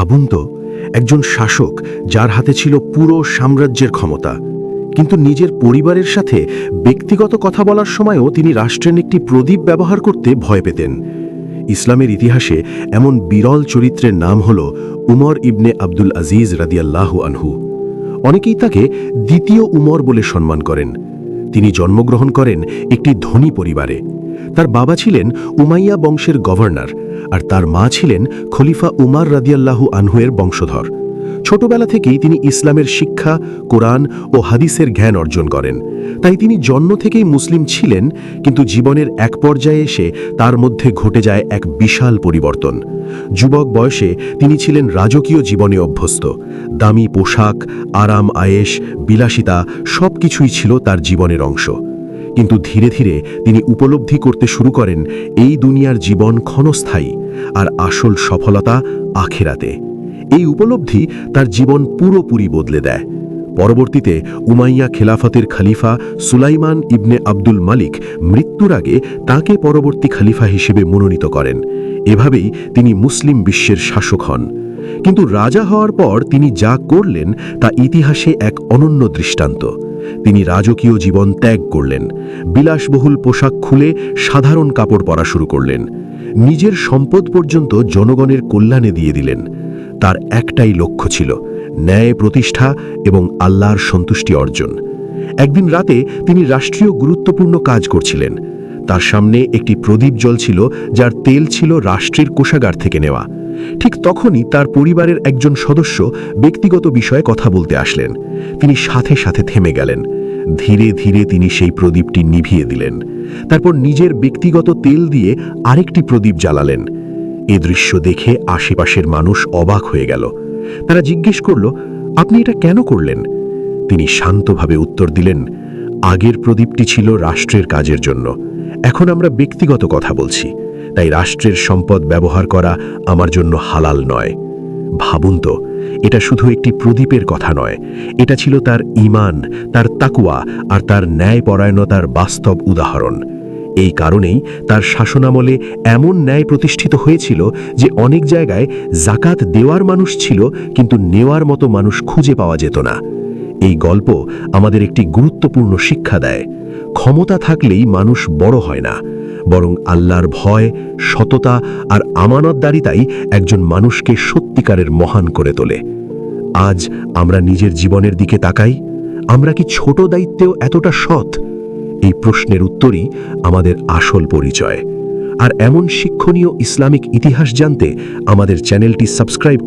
ভাবুন তো, একজন শাসক যার হাতে ছিল পুরো সাম্রাজ্যের ক্ষমতা, কিন্তু নিজের পরিবারের সাথে ব্যক্তিগত কথা বলার সময়ও তিনি রাষ্ট্রের একটি প্রদীপ ব্যবহার করতে ভয় পেতেন। ইসলামের ইতিহাসে এমন বিরল চরিত্রের নাম হল উমর ইবনে আব্দুল আজিজ রাদিয়াল্লাহু আনহু। অনেকেই তাকে দ্বিতীয় উমর বলে সম্মান করেন। তিনি জন্মগ্রহণ করেন একটি ধনী পরিবারে। তার বাবা ছিলেন উমাইয়া বংশের গভর্নর, আর তার মা ছিলেন খলিফা উমার রাদিয়াল্লাহু আনহুয়ের বংশধর। ছোটবেলা থেকেই তিনি ইসলামের শিক্ষা, কোরআন ও হাদিসের জ্ঞান অর্জন করেন। তাই তিনি জন্ম থেকেই মুসলিম ছিলেন, কিন্তু জীবনের এক পর্যায়ে এসে তার মধ্যে ঘটে যায় এক বিশাল পরিবর্তন। যুবক বয়সে তিনি ছিলেন রাজকীয় জীবনে অভ্যস্ত। দামি পোশাক, আরাম আয়েশ, বিলাসিতা সবকিছুই ছিল তার জীবনের অংশ। কিন্তু ধীরে ধীরে তিনি উপলব্ধি করতে শুরু করেন এই দুনিয়ার জীবন ক্ষণস্থায়ী, আর আসল সফলতা আখিরাতে। এই উপলব্ধি তার জীবন পুরোপুরি বদলে দেয়। পরবর্তীতে উমাইয়া খেলাফতের খলিফা সুলাইমান ইবনে আব্দুল মালিক মৃত্যুর আগে তাকে পরবর্তী খলিফা হিসেবে মনোনীত করেন। এভাবেই তিনি মুসলিম বিশ্বের শাসক হন। কিন্তু রাজা হওয়ার পর তিনি যা করলেন তা ইতিহাসে এক অনন্য দৃষ্টান্ত। তিনি রাজকীয় জীবন ত্যাগ করলেন, বিলাসবহুল পোশাক খুলে সাধারণ কাপড় পরা শুরু করলেন, নিজের সম্পদ পর্যন্ত জনগণের কল্যাণে দিয়ে দিলেন। তার একটাই লক্ষ্য ছিল ন্যায় প্রতিষ্ঠা এবং আল্লাহর সন্তুষ্টি অর্জন। একদিন রাতে তিনি রাষ্ট্রীয় গুরুত্বপূর্ণ কাজ করছিলেন। তার সামনে একটি প্রদীপ জ্বলছিল, যার তেল ছিল রাষ্ট্রের কোষাগার থেকে নেওয়া। ঠিক তখনই তার পরিবারের একজন সদস্য ব্যক্তিগত বিষয়ে কথা বলতে আসলেন। তিনি সাথে সাথে থেমে গেলেন। ধীরে ধীরে তিনি সেই প্রদীপটি নিভিয়ে দিলেন। তারপর নিজের ব্যক্তিগত তেল দিয়ে আরেকটি প্রদীপ জ্বালালেন। এ দৃশ্য দেখে আশেপাশের মানুষ অবাক হয়ে গেল। তারা জিজ্ঞেস করল, আপনি এটা কেন করলেন? তিনি শান্তভাবে উত্তর দিলেন, আগের প্রদীপটি ছিল রাষ্ট্রের কাজের জন্য, এখন আমরা ব্যক্তিগত কথা বলছি, তাই রাষ্ট্রের সম্পদ ব্যবহার করা আমার জন্য হালাল নয়। ভাবুন তো, এটা শুধু একটি প্রদীপের কথা নয়, এটা ছিল তার ঈমান, তার তাকওয়া আর তার ন্যায়পরায়ণতার বাস্তব উদাহরণ। এই কারণেই তার শাসনামলে এমন ন্যায় প্রতিষ্ঠিত হয়েছিল যে অনেক জায়গায় জাকাত দেওয়ার মানুষ ছিল, কিন্তু নেওয়ার মতো মানুষ খুঁজে পাওয়া যেত না। এই গল্প আমাদের একটি গুরুত্বপূর্ণ শিক্ষা দেয়। ক্ষমতা থাকলেই মানুষ বড় হয় না, বরং আল্লাহর ভয়, সততা আর আমানতদারিতাই একজন মানুষকে সত্যিকারের মহান করে তোলে। আজ আমরা নিজের জীবনের দিকে তাকাই, আমরা কি ছোট দায়িত্বেও এতটা সৎ? এই প্রশ্নের উত্তরই আমাদের আসল পরিচয়। আর এমন শিক্ষণীয় ইসলামিক ইতিহাস জানতে আমাদের চ্যানেলটি সাবস্ক্রাইব